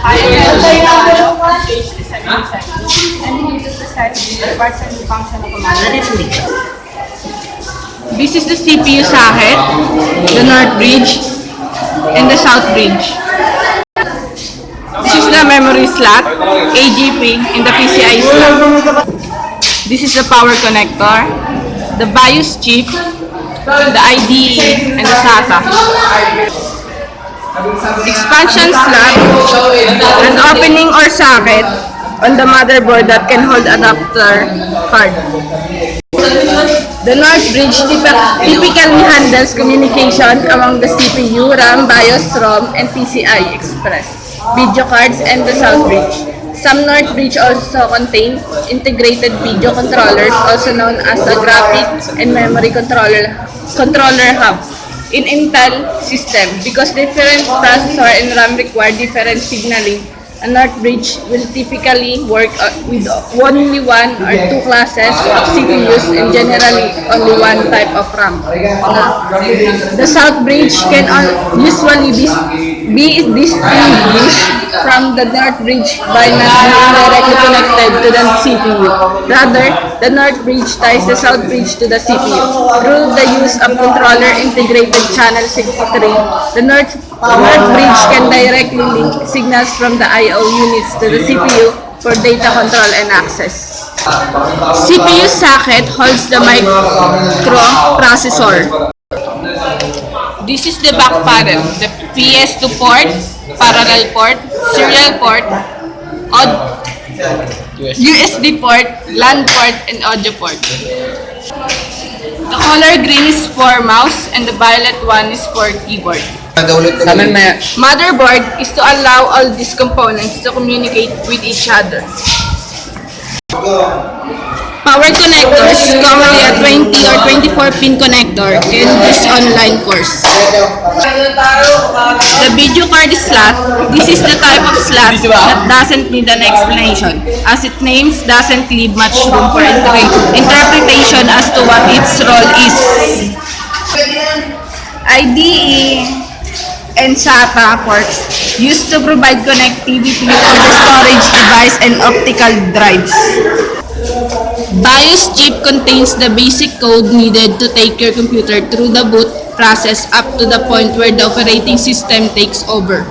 This is the CPU socket, the North Bridge, and the South Bridge. This is the memory slot, AGP, and the PCI slot. This is the power connector, the BIOS chip, the IDE, and the SATA. Expansion slot, an opening or socket on the motherboard that can hold adapter card. The North Bridge typically handles communication among the CPU, RAM, BIOS, ROM, and PCI Express video cards, and the South Bridge. Some North Bridge also contain integrated video controllers, also known as a graphic and memory controller hub in Intel system. Because different processor and RAM require different signaling, a North Bridge will typically work with only one or two classes of CPUs and generally only one type of RAM. The South Bridge can usually be distinguished from the North Bridge by not being directly connected to the CPU. Rather, the North Bridge ties the South Bridge to the CPU. Through the use of controller integrated channel circuitry, the North Bridge can directly link signals from the I/O units to the CPU for data control and access. CPU socket holds the microprocessor. This is the back panel, the PS2 port, parallel port, serial port, USB port, LAN port, and audio port. The color green is for mouse and the violet one is for keyboard. Motherboard is to allow all these components to communicate with each other. Power connectors, commonly a 20 or 24 pin connector, can use online course. The video card slot, this is the type of slot that doesn't need an explanation, as its name doesn't leave much room for interpretation as to what its role is. IDE and SATA ports used to provide connectivity for the storage device and optical drives. BIOS chip contains the basic code needed to take your computer through the boot process up to the point where the operating system takes over.